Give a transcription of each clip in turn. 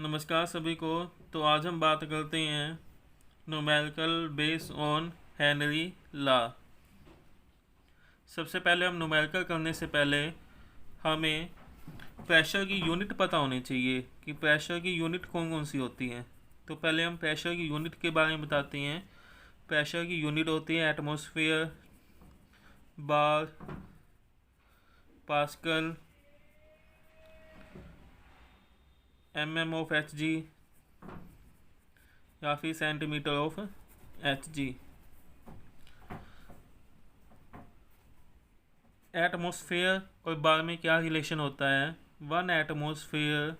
नमस्कार सभी को। तो आज हम बात करते हैं numerical based on Henry law. सबसे पहले हम न्यूमेरिकल करने से पहले हमें प्रेशर की यूनिट पता होनी चाहिए कि प्रेशर की यूनिट कौन कौन सी होती हैं। तो पहले हम प्रेशर की यूनिट के बारे में बताते हैं। प्रेशर की यूनिट होती है एटमॉस्फेयर, बार, पास्कल, mm/Hg या फिर cm/Hg। एटमॉस्फेयर और बार में क्या रिलेशन होता है? 1 atmosphere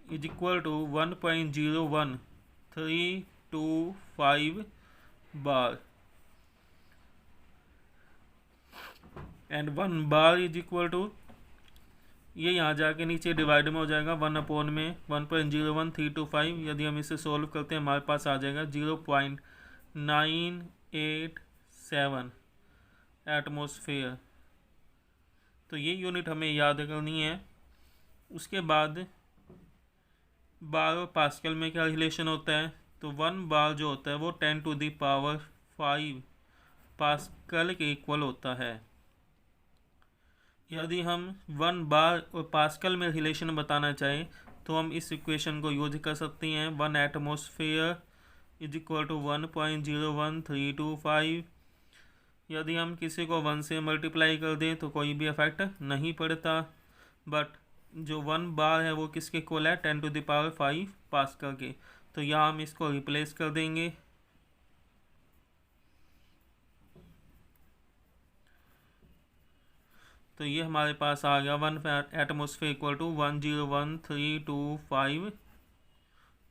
is equal to 1.01325 bar and 1 bar is equal to, ये यहाँ जाके नीचे डिवाइड में हो जाएगा 1/1.01325। यदि हम इसे सॉल्व करते हैं हमारे पास आ जाएगा 0.987 एटमॉस्फेयर। तो ये यूनिट हमें याद करनी है। उसके बाद बार और पास्कल में क्या रिलेशन होता है? तो 1 बार जो होता है वो 10⁵ पास्कल के इक्वल होता है। यदि हम 1 बार और पास्कल में रिलेशन बताना चाहें तो हम इस इक्वेशन को यूज कर सकते हैं। 1 एटमॉस्फेयर इज इक्वल टू 1.01325। यदि हम किसी को 1 से मल्टीप्लाई कर दें तो कोई भी इफेक्ट नहीं पड़ता, बट जो 1 बार है वो किसके इक्वल है? 10⁵ पास्कल के। तो यहाँ हम इसको रिप्लेस कर देंगे। तो ये हमारे पास आ गया 1 एटमॉस्फेयर इक्वल टू 101,325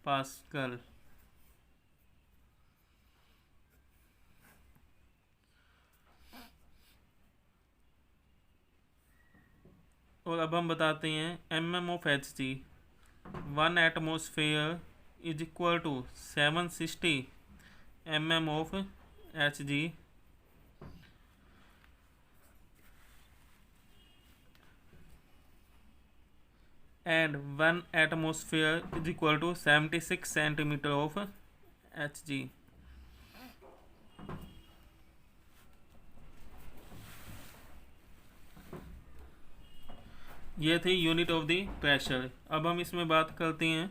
पास्कल। और अब हम बताते हैं mm/Hg। 1 atmosphere is equal to 760 mm/Hg and 1 atmosphere is equal to 76 cm/Hg। ये थी यूनिट ऑफ द प्रेशर। अब हम इसमें बात करते हैं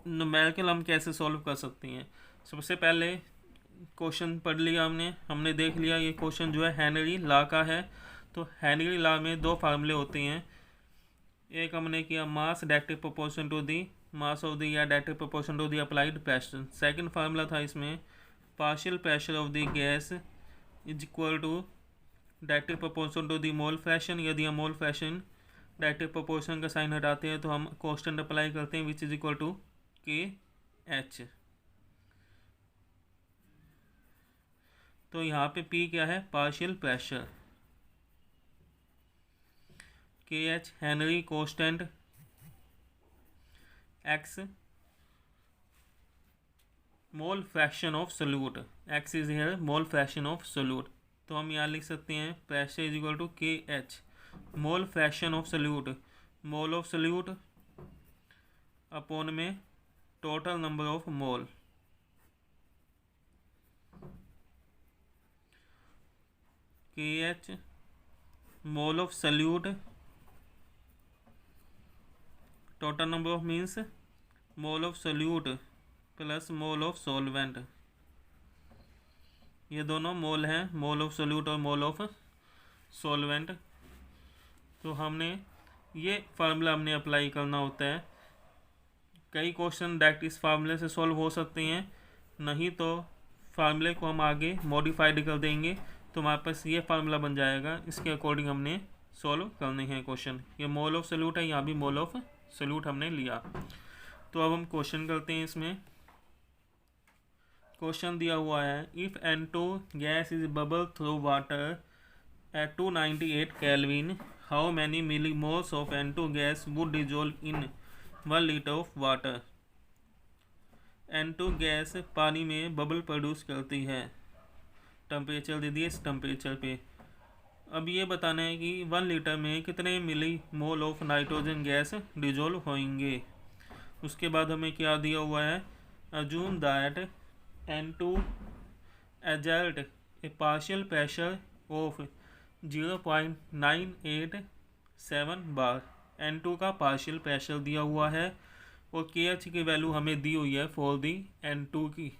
न्यूमेरिकल हम कैसे सॉल्व कर सकते हैं। सबसे पहले क्वेश्चन पढ़ लिया हमने देख लिया ये क्वेश्चन जो है हेनरी लॉ का है। तो हेनरी लॉ में 2 फार्मूले होते हैं। एक हमने किया mass directly proportion to the mass of the या directly proportion to the applied pressure. Second formula था इसमें partial pressure of the gas is equal to directly proportion to the mole fraction. यदि हम मोल फ्रैक्शन डायरेक्टली प्रोपोर्शन का sign हटाते हैं तो हम कांस्टेंट अप्लाई करते हैं which is equal to KH। तो यहाँ पे P क्या है? Partial pressure. KH Henry constant, X mole fraction of solute. X is here mole fraction of solute. तो हम यहाँ लिख सकते हैं pressure is equal to KH mole fraction of solute, mole of solute upon में total number of mole. KH mole of solute total number of means mole of solute plus mole of solvent. ये दोनों मोल हैं, मोल of solute और मोल of solvent. तो हमने ये formula हमने apply करना होता है। कई क्वेश्चन डायरेक्ट इस फार्मूले से सॉल्व हो सकते हैं, नहीं तो फार्मूले को हम आगे मॉडिफाइड कर देंगे तो हमारे पास ये फार्मूला बन जाएगा। इसके अकॉर्डिंग हमने सॉल्व करने हैं क्वेश्चन। ये मोल ऑफ सोल्यूट है, यहाँ भी मोल ऑफ सोल्यूट हमने लिया। तो अब हम क्वेश्चन करते हैं। इसमें क्वेश्चन दिया हुआ है if N2 gas is bubble through water at 298 kelvin how many millimoles of N2 gas would dissolve in 1 litre of water. N2 gas पानी में बबल प्रोड्यूस करती है, टेम्परेचर दे दिए इस टेम्परेचर पे। अब ये बताना है कि 1 लीटर में कितने milli mole of nitrogen gas dissolve होंगे। उसके बाद हमें क्या दिया हुआ है, assume that N2 exert a partial pressure of 0.987 bar. N2 का पार्शियल प्रेशर दिया हुआ है और KH की वैल्यू हमें दी हुई है फॉर दी N2 की।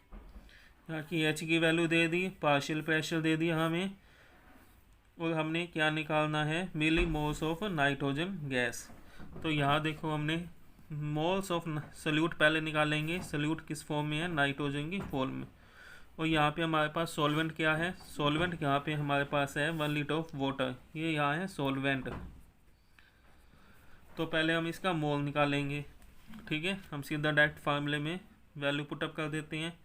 यहाँ KH की वैल्यू दे दी, पार्शियल प्रेशर दे दिया हमें, और हमने क्या निकालना है, मिली मोल्स ऑफ नाइट्रोजन गैस। तो यहाँ देखो हमने मोल्स ऑफ सल्यूट पहले निकालेंगे, सल्यूट किस फॉर्म में है, नाइट्रोजन की फॉर्म में। और यहाँ पे हमारे पास सॉल्वेंट क्या है, सॉल्वेंट यहाँ पे हमारे पास है 1 लीटर ऑफ वाटर, ये यहाँ है सॉल्वेंट। तो पहले हम इसका मोल निकालेंगे, ठीक है। हम सीधा डायरेक्ट फार्मूले में वैल्यू पुटअप कर देते हैं।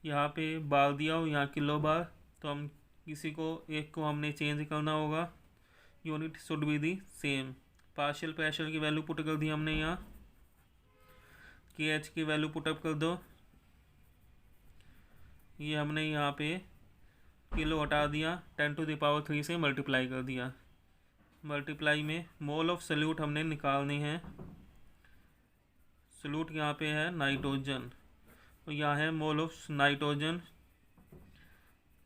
यहाँ पे बार दिया हो, यहाँ किलो बार, तो हम किसी को एक को हमने चेंज करना होगा, unit should be the same. Partial pressure की वैल्यू पुट कर दी हमने, यहाँ KH की वैल्यू पुटअप कर दो। ये हमने यहाँ पे किलो हटा दिया, 10⁻³ से मल्टीप्लाई कर दिया। मल्टीप्लाई में मोल ऑफ सल्यूट हमने निकालने हैं। सल्यूट यहाँ पे है नाइट्रोजन, और यहाँ है मोल ऑफ नाइट्रोजन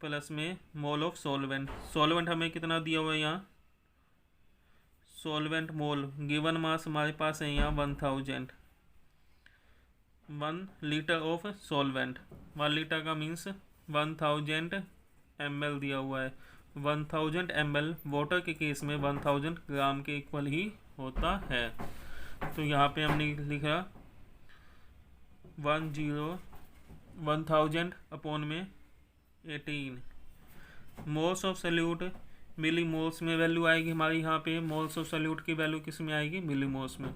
प्लस में मोल ऑफ सॉल्वेंट। सॉल्वेंट हमें कितना दिया हुआ है, यहाँ सॉल्वेंट मोल गिवन मास हमारे पास है यहाँ 1000। 1 लीटर ऑफ सॉल्वेंट, 1 लीटर का मीन्स 1000 ml दिया हुआ है। 1000 ml वाटर के केस में 1000 ग्राम के इक्वल ही होता है। तो यहाँ पे हमने लिखा 1000 अपॉन में 18। Moles of solute millimoles में वैल्यू आएगी हमारी, यहाँ पे मोल्स ऑफ सल्यूट की वैल्यू किस में आएगी, मिली मोल्स में।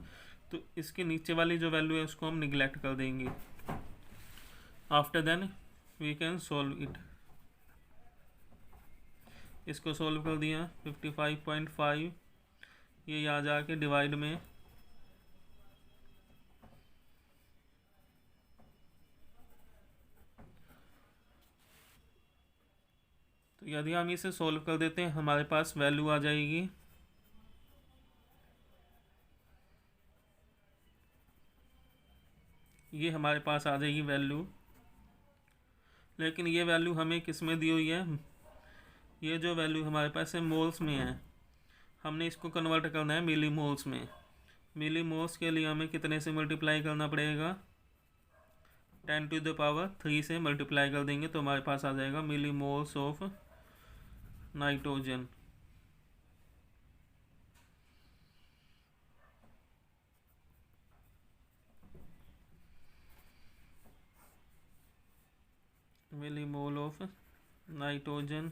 तो इसके नीचे वाली जो वैल्यू है उसको हम निगलेक्ट कर देंगे। After then we can solve it. इसको सॉल्व कर दिया, 55.5 ये यहाँ जाके डिवाइड में, तो यदि हम इसे सॉल्व कर देते हैं हमारे पास वैल्यू आ जाएगी ये हमारे पास आ जाएगी वैल्यू। लेकिन ये वैल्यू हमें किस में दी हुई है, ये जो वैल्यू हमारे पास है मोल्स में है, हमने इसको कन्वर्ट करना है मिली मोल्स में। मिली मोल्स के लिए हमें कितने से मल्टीप्लाई करना पड़ेगा, 10⁻³ से मल्टीप्लाई कर देंगे तो हमारे पास आ जाएगा milli moles of nitrogen. Milli mole of nitrogen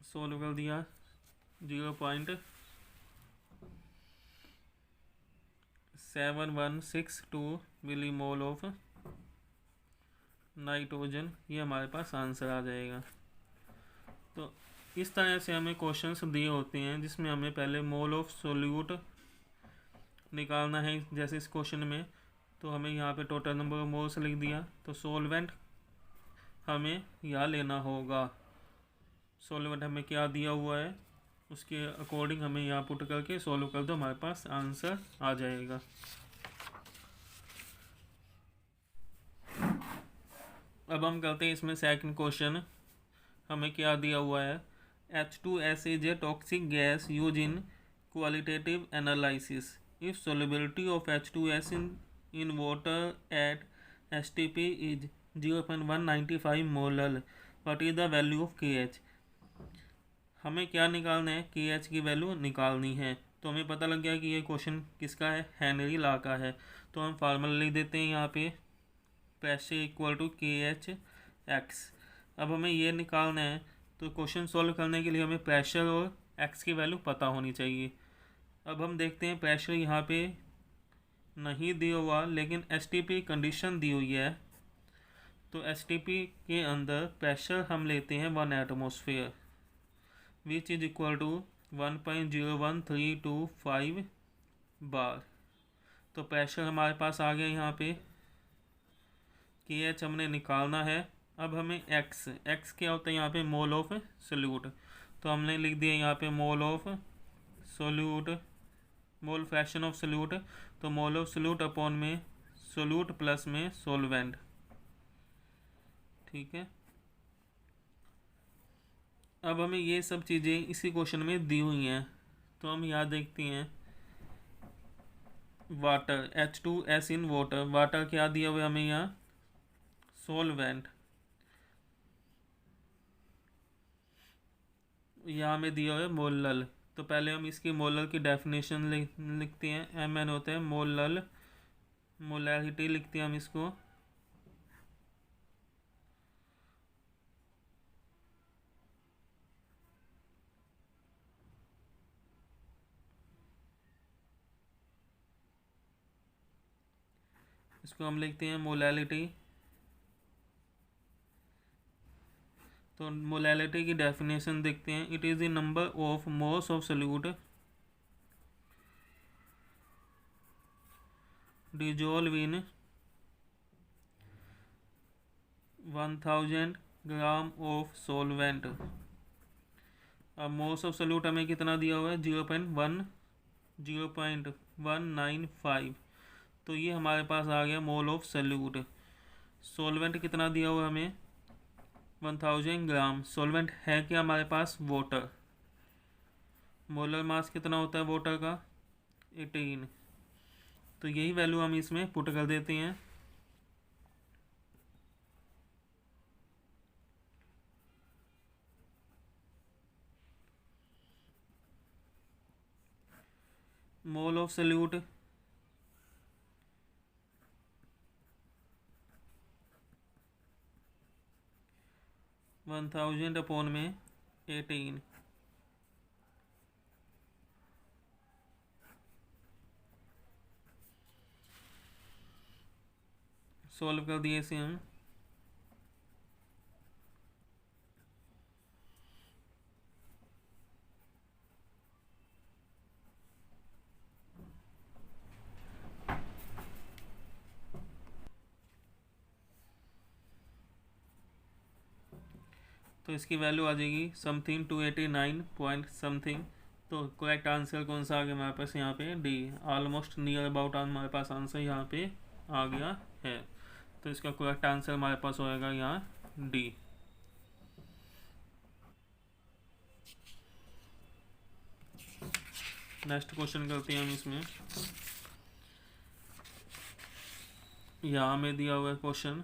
solve कर दिया, 0.7162 मिली मोल ऑफ नाइट्रोजन, ये हमारे पास आंसर आ जाएगा। तो इस तरह से हमें क्वेश्चंस दिए होते हैं जिसमें हमें पहले मोल ऑफ सोल्यूट निकालना है, जैसे इस क्वेश्चन में। तो हमें यहाँ पे टोटल नंबर ऑफ मोल्स लिख दिया, तो सॉल्वेंट हमें यहाँ लेना होगा। सॉल्वेंट हमें क्या दिया हुआ है उसके अकॉर्डिंग हमें यहाँ पुट करके सॉल्व कर दो, हमारे पास आंसर आ जाएगा। अब हम करते हैं इसमें सेकंड क्वेश्चन। हमें क्या दिया हुआ है, H2S is a toxic gas use in qualitative analysis. If solubility of H2S in water at STP is 0.195 molar, what is the value of KH। हमें क्या निकालना है, KH की वैल्यू निकालनी है। तो हमें पता लग गया कि ये क्वेश्चन किसका है, हेनरी ला का है। तो हम फार्मूला लिख देते हैं यहाँ पे, प्रेशर इक्वल टू KH(x)। अब हमें ये निकालना है, तो क्वेश्चन सॉल्व करने के लिए हमें प्रेशर और x की वैल्यू पता होनी चाहिए। अब हम देखते हैं प्रेशर यहाँ पे नहीं दिया हुआ, लेकिन STP कंडीशन दी हुई है। तो STP के अंदर प्रेशर हम लेते हैं 1 atmosphere, which is equal to 1.01325 bar. तो प्रेशर हमारे पास आ गया यहाँ पे, KH हमने निकालना है। अब हमें एक्स एक्स क्या होता है यहाँ पे, मोल ऑफ सोल्यूट। तो हमने लिख दिया यहाँ पे मोल of solute, mole fraction of solute. तो मोल ऑफ सोल्यूट अपॉन में सोल्यूट प्लस में सोलवेंट। ठीक है, अब हमें ये सब चीज़ें इसी क्वेश्चन में दी हुई हैं। तो हम यहाँ देखते हैं water H2S in water, water क्या दिया हुआ है हमें यहाँ, सोलवेंट। यहाँ में दिया हुआ है मोलल। तो पहले हम इसकी मोलल की डेफिनेशन लिखते हैं। MN होता है मोलल, मोलैरिटी लिखते हैं हम इसको। इसको हम लिखते हैं मोलैलिटी। तो मोलैलिटी की डेफिनेशन देखते हैं। It is the number of moles of solute dissolve in 1000 gram of solvent. अब मोल्स ऑफ सोल्यूट हमें कितना दिया हुआ है, 0.195। तो ये हमारे पास आ गया मोल ऑफ सोल्यूट। सोलवेंट कितना दिया हुआ है हमें, 1000 ग्राम। सोलवेंट है क्या हमारे पास, वाटर। मोलर मास कितना होता है वाटर का, 18। तो यही वैल्यू हम इसमें पुट कर देते हैं। मोल of solute one thousand upon में 18। सॉल्व कर दिए इसे हम। तो इसकी वैल्यू आ जाएगी समथिंग 289 पॉइंट समथिंग। तो करेक्ट आंसर कौन सा आ गया हमारे पास यहाँ पे, डी। ऑलमोस्ट नियर अबाउट हमारे पास आंसर यहाँ पे आ गया है। तो इसका करेक्ट आंसर हमारे पास होएगा यहाँ डी। नेक्स्ट क्वेश्चन करते हैं हम इसमें। यहाँ में दिया हुआ है question,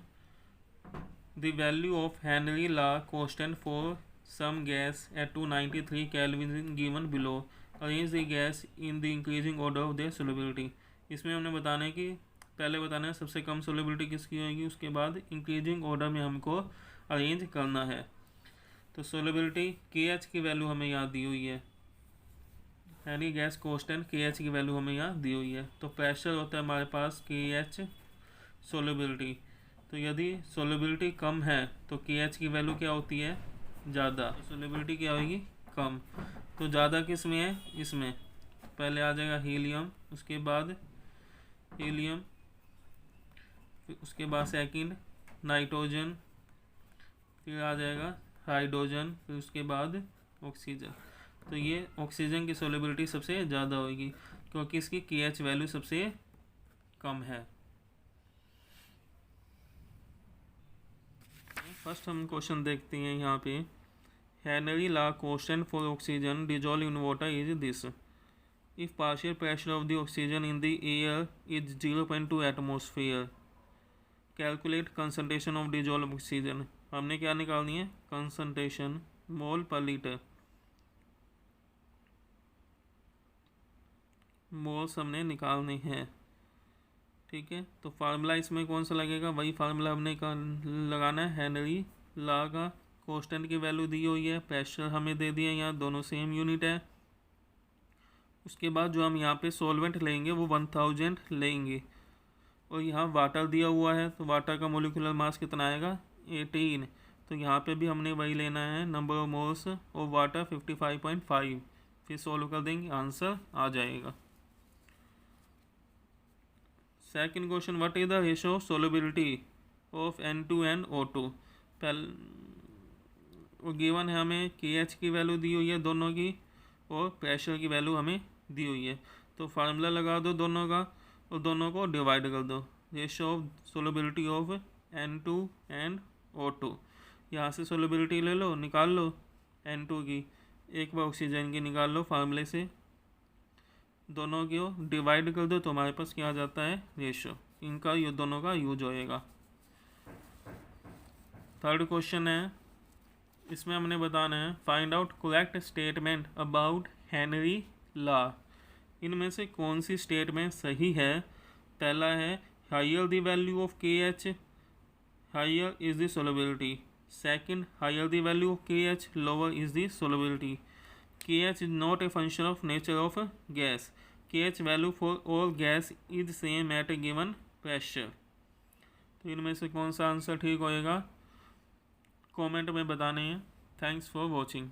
the value of Henry law constant for some gas at 293 Kelvin is given below. Arrange the gas in the increasing order of their solubility. इसमें हमने बताना है कि पहले बताना है सबसे कम सोलिबिलिटी किसकी होगी, उसके बाद इंक्रीजिंग ऑर्डर में हमको अरेंज करना है। तो सोलिबिलिटी KH की वैल्यू हमें यहाँ दी हुई है, यानी गैस कांस्टेंट KH की वैल्यू हमें यहाँ दी हुई है। तो प्रेशर होता है हमारे पास KH सोलिबिलिटी। तो यदि सोलिबिलिटी कम है तो KH की वैल्यू क्या होती है, ज़्यादा। तो सोलिबिलिटी क्या होगी, कम। तो ज़्यादा किस में है, इसमें। तो पहले आ जाएगा हीलियम, उसके बाद हीलियम, फिर उसके बाद सेकंड नाइट्रोजन, फिर आ जाएगा हाइड्रोजन, फिर उसके बाद ऑक्सीजन। तो ये ऑक्सीजन की सोलिबिलिटी सबसे ज़्यादा होगी क्योंकि इसकी KH वैल्यू सबसे कम है। फर्स्ट हम क्वेश्चन देखते हैं यहाँ पे। Henry law question for oxygen dissolve in water is this, if partial pressure of the oxygen in the air is 0.2 atmosphere, calculate concentration of dissolve oxygen. हमने क्या निकालनी है, कंसंट्रेशन मोल पर लीटर। मोल्स हमने निकालने हैं, ठीक है। तो फार्मूला इसमें कौन सा लगेगा, वही फार्मूला हमने लगाना है, हेनरी लॉ का। कांस्टेंट की वैल्यू दी हुई है, प्रेशर हमें दे दिया, यहाँ दोनों सेम यूनिट है। उसके बाद जो हम यहाँ पे सॉल्वेंट लेंगे वो 1000 लेंगे, और यहाँ वाटर दिया हुआ है। तो वाटर का मोलिकुलर मास कितना आएगा, 18। तो यहाँ पे भी हमने वही लेना है, number of moles of water 55.5। फिर सॉल्व कर देंगे, आंसर आ जाएगा। Second question, what is the ratio of solubility of N2 and O2। वो गिवन है हमें KH की वैल्यू दी हुई है दोनों की, और प्रेशर की वैल्यू हमें दी हुई है। तो फार्मूला लगा दो दोनों का और दोनों को डिवाइड कर दो। Ratio of solubility of N2 and O2, यहाँ से सोलबिलिटी ले लो, निकाल लो N2 की, एक बार ऑक्सीजन की निकाल लो फार्मूले से, दोनों को डिवाइड कर दो तो हमारे पास क्या आ जाता है रेशियो, इनका ये दोनों का यूज होएगा। थर्ड क्वेश्चन है, इसमें हमने बताना है find out correct statement about Henry law. इनमें से कौन सी स्टेटमेंट सही है। पहला है higher the value of KH higher is the solubility. Second, higher the value of KH lower is the solubility. KH is not a function of nature of gas. KH value for all gas is same at a given pressure. तो इनमें से कौन सा answer ठीक होएगा, comment में बताने हैं। Thanks for watching.